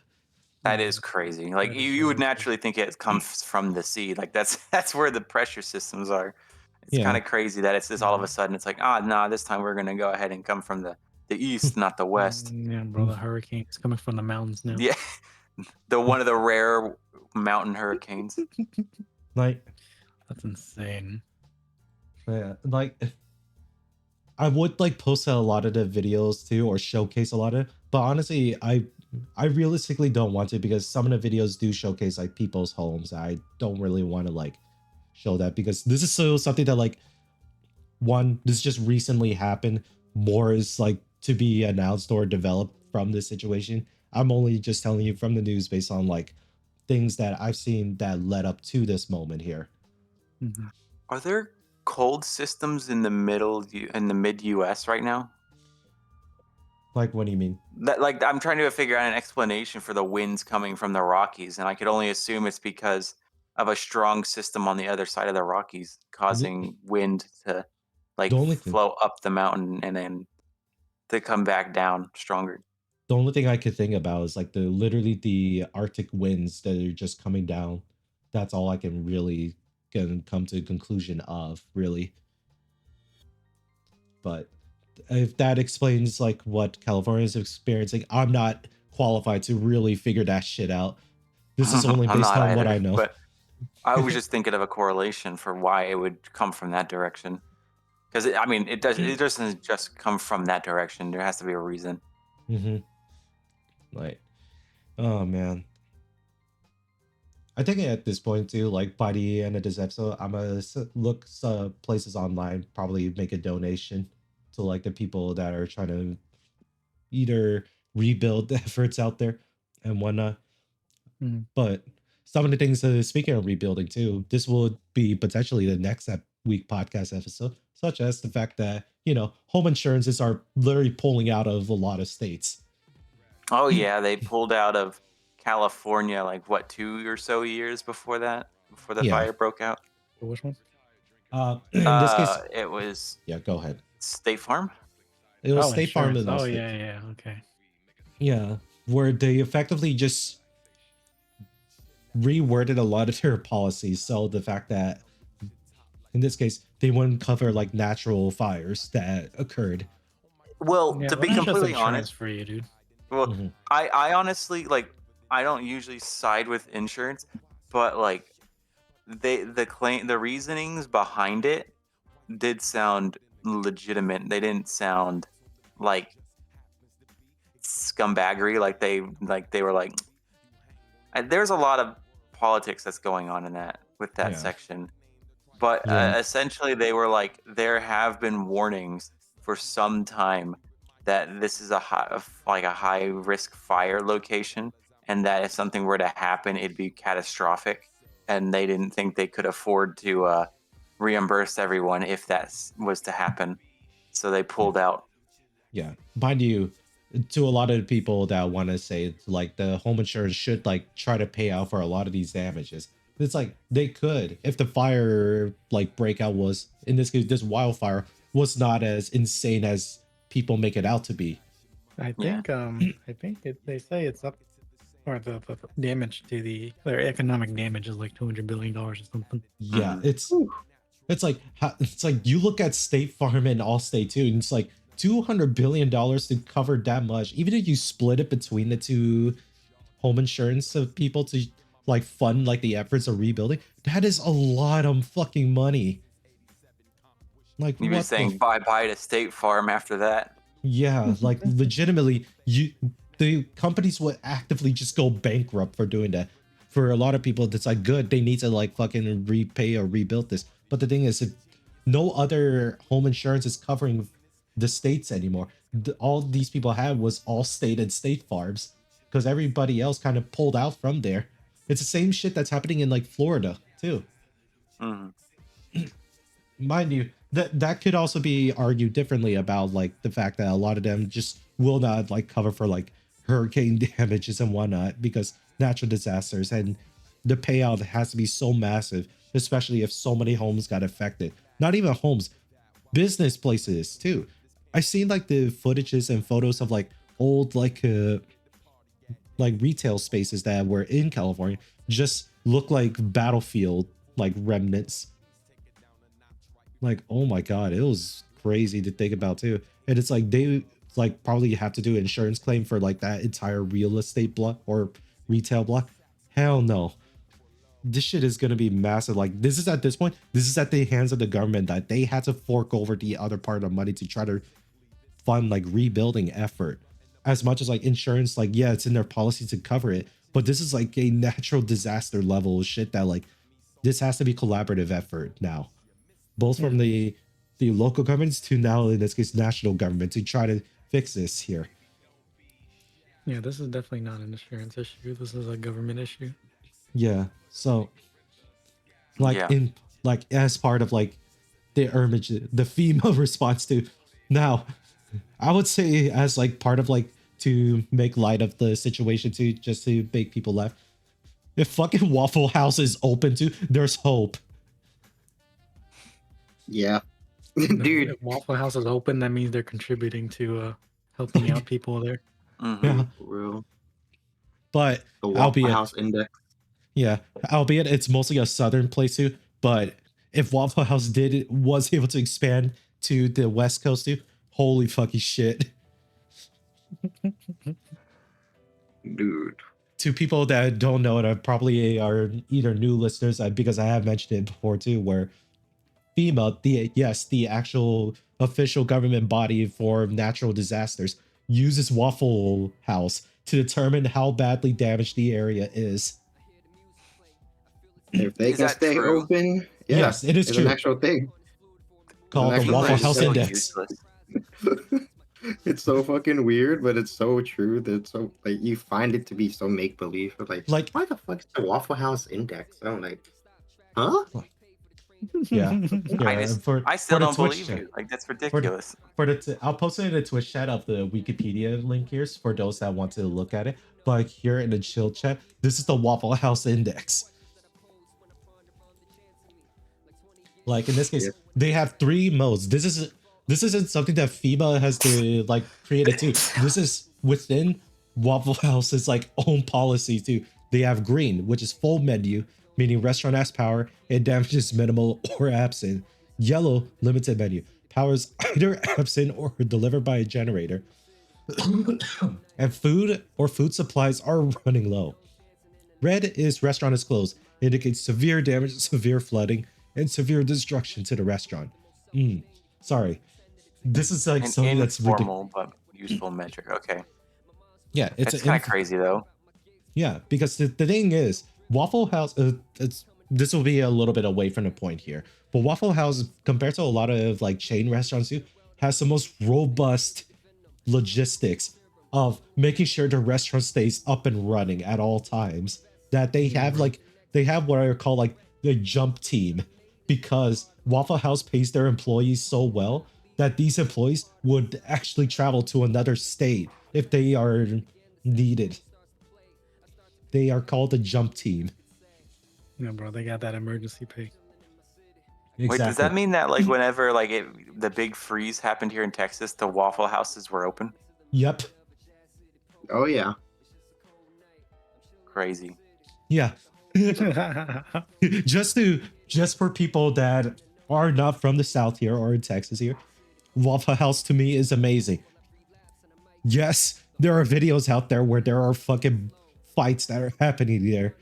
That is crazy. Like you would naturally think it comes from the sea. Like that's where the pressure systems are. It's Yeah. kind of crazy that it's this all of a sudden. It's like, nah, this time we're gonna go ahead and come from the east, not the west. Yeah, bro, the hurricane's coming from the mountains now. Yeah, one of the rare mountain hurricanes. Like, That's insane. yeah, like I would like post a lot of the videos too, or showcase a lot of it, but honestly, I realistically don't want to, because some of the videos do showcase like people's homes. I don't really want to like show that, because this is so something that like, one, this just recently happened. More is like to be announced or developed from this situation. I'm only just telling you from the news based on like things that I've seen that led up to this moment here. Mhm. Are there cold systems in the mid US right now? Like, what do you mean? That, like, I'm trying to figure out an explanation for the winds coming from the Rockies, and I could only assume it's because of a strong system on the other side of the Rockies causing wind to like The only thing- flow up the mountain and then to come back down stronger. The only thing I could think about is like literally the Arctic winds that are just coming down. That's all I can really come to a conclusion of, really. But if that explains like what California is experiencing, I'm not qualified to really figure that shit out. This is only I'm based not on what either, I know. But I was just thinking of a correlation for why it would come from that direction. Because I mean, it doesn't just come from that direction. There has to be a reason. Mm-hmm. Like, oh man. I think at this point too, like by the end of this episode, I'm gonna look places online, probably make a donation to like the people that are trying to either rebuild the efforts out there and whatnot. Mhm. But some of the things, speaking of rebuilding too, this will be potentially the next week podcast episode, such as the fact that, you know, home insurances are literally pulling out of a lot of states. Oh yeah, they pulled out of California like what 2 or so years before the Yeah. fire broke out. Which one? In this case, It was yeah, go ahead. State Farm. It was State Farm insurance. and Oh Allstate. yeah, okay. Yeah, where they effectively just reworded a lot of their policies. So the fact that in this case they wouldn't cover like natural fires that occurred. Well, Yeah, to be that's just completely insurance honest, for you, dude. well, Mhm. I honestly like I don't usually side with insurance, but like the reasonings behind it did sound legitimate. They didn't sound like scumbaggery. Like they were like. There's a lot of politics that's going on in that with that Yeah. section, but Yeah. essentially they were like, there have been warnings for some time that this is a high risk fire location, and that if something were to happen, it'd be catastrophic, and they didn't think they could afford to reimburse everyone if that was to happen, so they pulled out. Yeah, mind you, to a lot of the people that want to say like the home insurance should like try to pay out for a lot of these damages, it's like they could if the fire like breakout was, in this case, this wildfire was not as insane as people make it out to be. I Yeah. think they say it's up, or the damage to their economic damage is like $200 billion or something. Yeah, Mhm. it's like you look at State Farm and Allstate too, and it's like $200 billion to cover that much. Even if you split it between the two home insurance of people to like fund like the efforts of rebuilding, that is a lot of fucking money. Like You were what saying the bye-bye to State Farm after that. yeah, like legitimately the companies would actively just go bankrupt for doing that. For a lot of people, that's like good. They need to like fucking repay or rebuild this. But the thing is, no other home insurance is covering the states anymore. All these people had was Allstate and State Farms because everybody else kind of pulled out from there. It's the same shit that's happening in like Florida too. Mhm. Mind you, that could also be argued differently about like the fact that a lot of them just will not like cover for like hurricane damages and whatnot because natural disasters, and the payout has to be so massive, especially if so many homes got affected. Not even homes, business places too. I've seen like the footages and photos of like old like retail spaces that were in California just look like battlefield like remnants. Like, oh my god, it was crazy to think about too. And it's like they like probably have to do an insurance claim for like that entire real estate block or retail block. Hell no. This shit is gonna be massive. Like this is at this point, this is at the hands of the government that they had to fork over the other part of money to try to fund like rebuilding effort. As much as like insurance, like yeah, it's in their policy to cover it, but this is like a natural disaster level shit that like this has to be collaborative effort now, both from the local governments to now in this case national government to try to fix this here. Yeah, this is definitely not an insurance issue. This is a government issue. Yeah, so like Yeah. in like as part of like the the FEMA response to now, I would say as like part of like to make light of the situation to just to make people laugh. If fucking Waffle House is open to, there's hope. Yeah. No, Dude, if Waffle House is open, that means they're contributing to helping out people there. Mhm. Yeah, for real. but The Waffle albeit House Index. yeah, albeit it's mostly a southern place too. But if Waffle House was able to expand to the West Coast too, holy fucking shit. Dude. To people that don't know it, I probably are either new listeners because I have mentioned it before too, where FEMA, the actual official government body for natural disasters, uses Waffle House to determine how badly damaged the area is. If they Is can that stay true? open, yeah, Yes, it is it's true. an actual thing. Called the actual Waffle FEMA thing. is House so Index. useless. It's so fucking weird, but it's so true that it's so like you find it to be so make believe. Like, why the fuck is the Waffle House Index? I'm like, huh? Yeah, I still for the don't Twitch believe chat, you. Like, that's for ridiculous. I'll post it in the Twitch chat of the Wikipedia link here for those that want to look at it. But here in the chill chat, this is the Waffle House Index. Like in this case, Yeah. they have 3 modes. This isn't something that FEMA has to like created too. This is within Waffle House's like own policy too. They have green, which is full menu, meaning restaurant has power and damage is minimal or absent. Yellow, limited menu. Power is either absent or delivered by a generator. And food or food supplies are running low. Red is restaurant is closed, indicates severe damage, severe flooding, and severe destruction to the restaurant. Sorry. This is like An something that's ridiculous. informal but useful metric. Okay. Yeah, It's kind of crazy, though. Yeah, because the thing is, Waffle House, this will be a little bit away from the point here, but Waffle House, compared to a lot of like chain restaurants too, has the most robust logistics of making sure the restaurant stays up and running at all times. That they have like, they have what I call like the jump team, because Waffle House pays their employees so well that these employees would actually travel to another state if they are needed. They are called the jump team. Yeah, bro, they got that emergency pay. Exactly. Wait, does that mean that like whenever like the big freeze happened here in Texas, the Waffle Houses were open? Yep. Oh yeah. Crazy. Yeah. just for people that are not from the South here or in Texas here, Waffle House to me is amazing. Yes, there are videos out there where there are fucking fights that are happening there.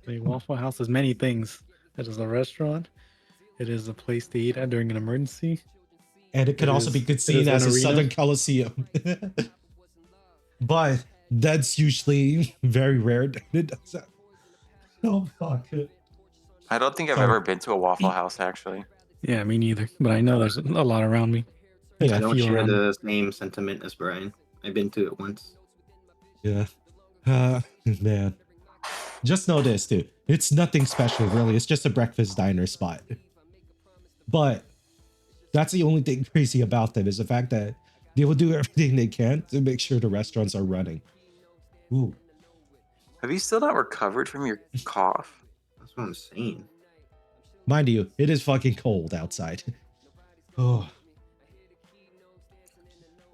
The Waffle House is many things. It is a restaurant. It is a place to eat at during an emergency. And it could also be seen as a Southern Coliseum. But that's usually very rare that it does that. Oh, fuck it. I don't think I've ever been to a Waffle House, actually. Yeah, me neither. But I know there's a lot around me. Yeah. I don't share the same sentiment as Brian. I've been to it once. Yeah. Man. Just know this, dude. It's nothing special, really. It's just a breakfast diner spot. But that's the only thing crazy about them is the fact that they will do everything they can to make sure the restaurants are running. Ooh. Have you still not recovered from your cough? That's what I'm saying. Mind you, it is fucking cold outside. Oh.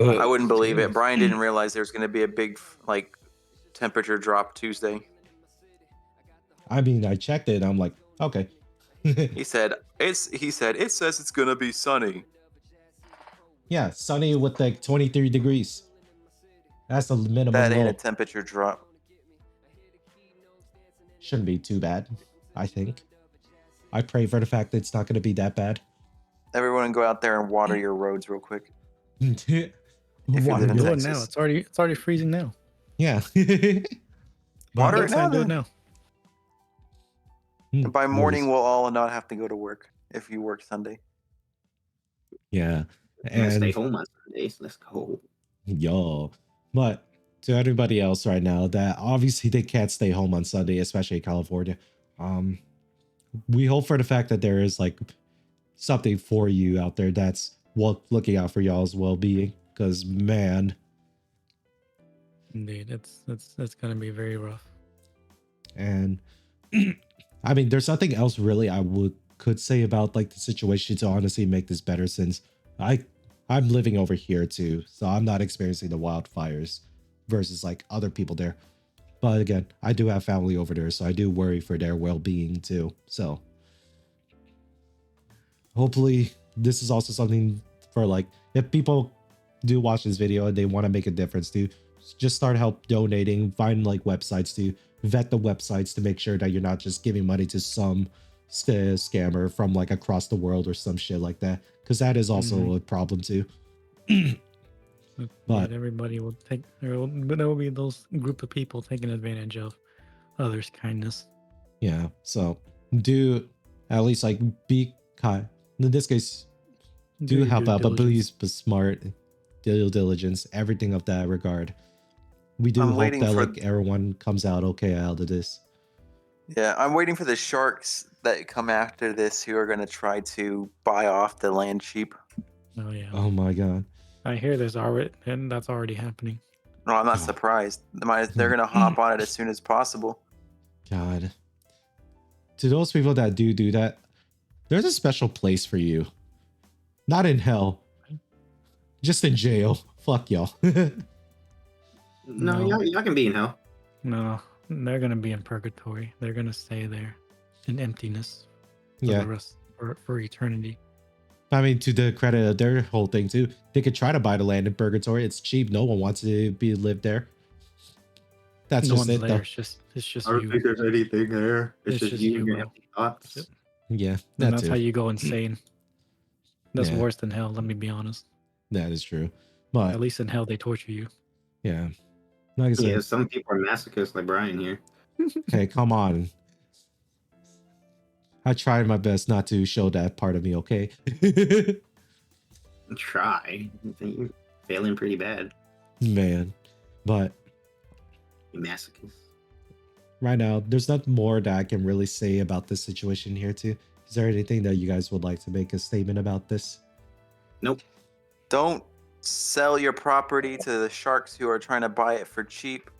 I wouldn't believe it. Brian didn't realize there was going to be a big temperature drop Tuesday. I mean, I checked it. I'm like, okay. He said it says it's going to be sunny. Yeah, sunny with like 23 degrees. That's the minimum. That ain't a temperature drop. Shouldn't be too bad, I think. I pray for the fact that it's not going to be that bad. Everyone go out there and water your roads real quick. If you live in Texas. Now. It's already freezing now. Yeah. Water it now. Do it now. And by morning, we'll all not have to go to work if you work Sunday. Yeah. And stay home on Sundays. Let's go. Yo. But to everybody else right now that obviously they can't stay home on Sunday, especially in California. We hope for the fact that there is like something for you out there that's looking out for y'all's well-being. Because man. Indeed, it's gonna be very rough. And I mean, there's nothing else really I could say about like the situation to honestly make this better, since I'm living over here too, so I'm not experiencing the wildfires versus like other people there. But again, I do have family over there, so I do worry for their well-being too. So hopefully this is also something for like, if people do watch this video and they want to make a difference, to just start help donating, find like websites to vet the websites to make sure that you're not just giving money to some scammer from like across the world or some shit like that, because that is also a problem too. But everybody will take, there will be those group of people taking advantage of others' kindness. Yeah, so do at least like be kind. In this case, do help out, but please be smart, due diligence, everything of that regard. We do hope that like everyone comes out okay out of this. Yeah, I'm waiting for the sharks that come after this who are going to try to buy off the land cheap. Oh yeah. Oh my god. I hear there's already, and that's already happening. No, I'm not surprised. They're going to hop on it as soon as possible. God. To those people that do that, there's a special place for you. Not in hell. Just in jail. Fuck y'all. No, y'all can be in hell. No, they're gonna be in purgatory. They're gonna stay there in emptiness for Yeah. the rest for eternity. I mean, to the credit of their whole thing too, they could try to buy the land in purgatory. It's cheap. No one wants to live there. That's no just one's it, there. though. It's just I don't you. think there's anything there. It's just you and your bro. empty thoughts. Yeah, And that's how you go insane. That's Yeah. worse than hell. Let me be honest. That is true. But At least in hell they torture you. yeah, like I said, Yeah, some people are masochists like Brian here. hey, come on. I tried my best not to show that part of me, okay? Try. I think you're failing pretty bad. Man. But You masochist. right now, there's not more that I can really say about this situation here, too. Is there anything that you guys would like to make a statement about this? Nope. Don't sell your property to the sharks who are trying to buy it for cheap.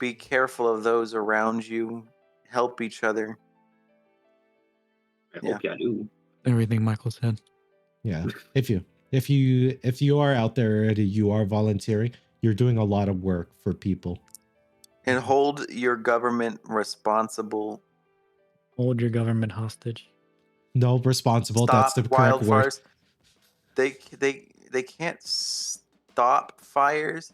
Be careful of those around you. Help each other. I hope y'all do. Everything Michael said. Yeah. If you are out there and you are volunteering, you're doing a lot of work for people. And hold your government responsible. Hold your government hostage. No, responsible. Stop That's the correct word. wildfires. They can't stop fires,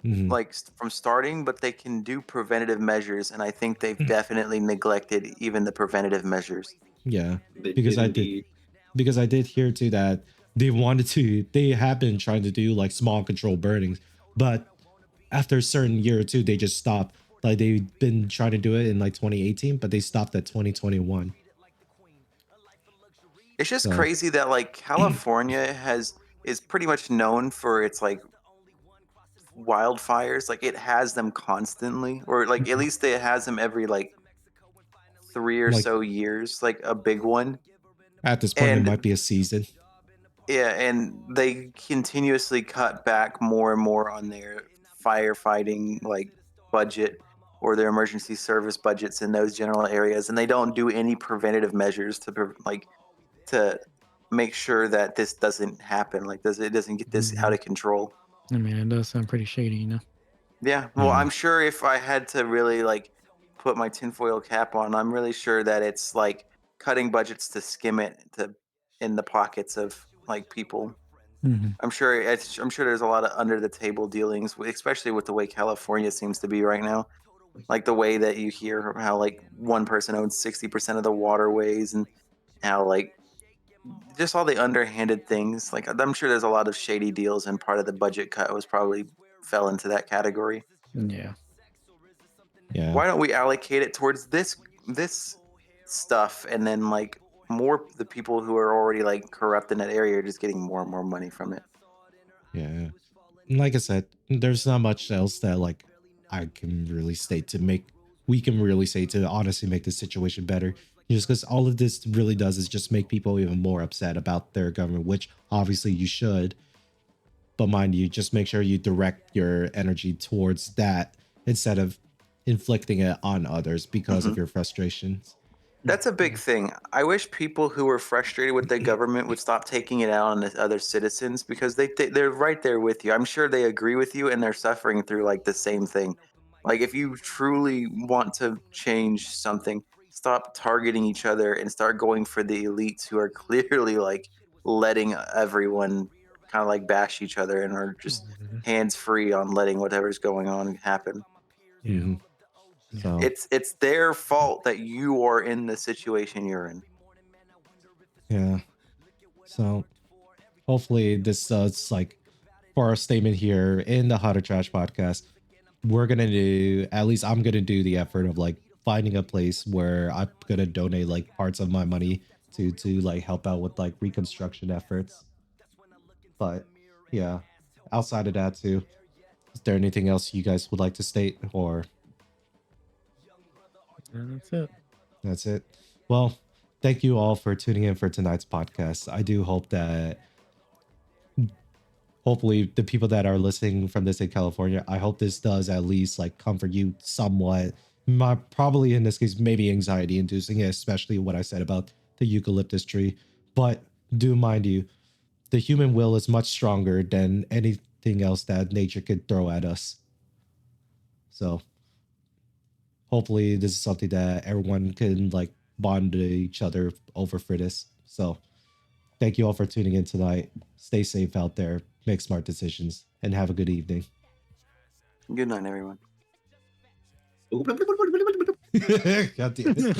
like from starting, but they can do preventative measures, and I think they've definitely neglected even the preventative measures. Yeah, They because did I did indeed. because I did hear too that they have been trying to do like small control burnings, but after a certain year or two, they just stopped. Like they've been trying to do it in like 2018, but they stopped at 2021. It's just So crazy that like California is pretty much known for its like wildfires. Like it has them constantly, or like at least it has them every like 3 or so years, like a big one. at this point, it might And be a season. yeah, and they continuously cut back more and more on their firefighting like budget or their emergency service budgets in those general areas, and they don't do any preventative measures like to make sure that this doesn't happen. Like it doesn't get this out of control. I mean, it does sound pretty shady, you know. Yeah, well, Yeah. I'm sure if I had to really like put my tinfoil cap on, I'm really sure that it's like cutting budgets to skim it to in the pockets of like people. Mm-hmm. I'm sure there's a lot of under the table dealings, especially with the way California seems to be right now. Like the way that you hear how like one person owns 60% of the waterways and how like just all the underhanded things. Like I'm sure there's a lot of shady deals, and part of the budget cut was probably fell into that category. Yeah. Yeah. Why don't we allocate it towards this stuff, and then like more the people who are already like corrupt in that area are just getting more and more money from it. Yeah. Like I said, there's not much else that like I can really say to make we can really say to honestly make the situation better. Just because all of this really does is just make people even more upset about their government, which obviously you should. But mind you, just make sure you direct your energy towards that instead of inflicting it on others because of Mhm. your frustrations. That's a big thing. I wish people who are frustrated with the government would stop taking it out on the other citizens, because they're right there with you. I'm sure they agree with you and they're suffering through like the same thing. Like if you truly want to change something, stop targeting each other and start going for the elites who are clearly like letting everyone kind of like bash each other and are just Mhm. hands free on letting whatever's going on happen. Yeah. Mhm. Yeah. So It's their fault that you are in the situation you're in. yeah. So hopefully this does like for our statement here in the Hotter Trash podcast, we're gonna do at least I'm gonna do the effort of like finding a place where I'm gonna donate like parts of my money to like help out with like reconstruction efforts. But yeah, outside of that too, is there anything else you guys would like to state or And that's it. that's it? Well, thank you all for tuning in for tonight's podcast. I do hope that hopefully the people that are listening from this in California, I hope this does at least like comfort you somewhat. My probably in this case, maybe anxiety inducing, especially what I said about the eucalyptus tree. But do mind you, the human will is much stronger than anything else that nature could throw at us. So hopefully this is something that everyone can like bond to each other over for this. So thank you all for tuning in tonight. Stay safe out there, make smart decisions, and have a good evening. Good night, everyone. God damn it.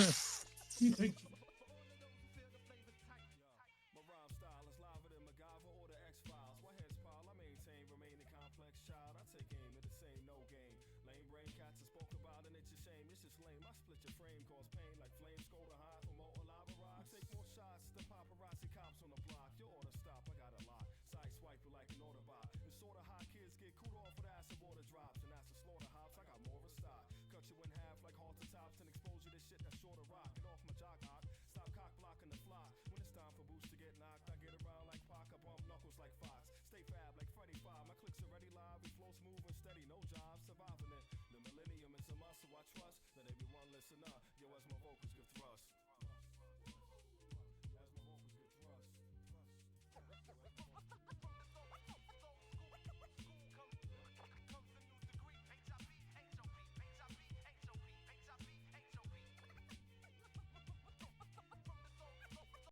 My rhyme style is liver than MacGyver or the X-Files. What heads pile? I maintain, remain a complex child. I take aim at the same no game. Lame brain cats are spoke about and it's a shame. It's just lame. I split your frame, cause pain like flames. Go to hot from molten lava rock. Take more shots. The paparazzi cops on the block. Your order stop. I got a lot. Side swipe you like an Autobot. It's sorta hot kids get cooled off with acid water drops. And that's the slaughterhouse. I got more of a stock. Cut you in half like halter tops and expose you to shit that's short of rock. Get off my jock hawk. Stop cock blocking the fly. When it's time for boots to get knocked, I get around like Pac, I bump knuckles like Fox. Stay fab like Freddy 5. My clicks already live. We flow smooth and steady. No job surviving it. The millennium is a muscle I trust. Let everyone listen up. Yo, as my vocals give thrust.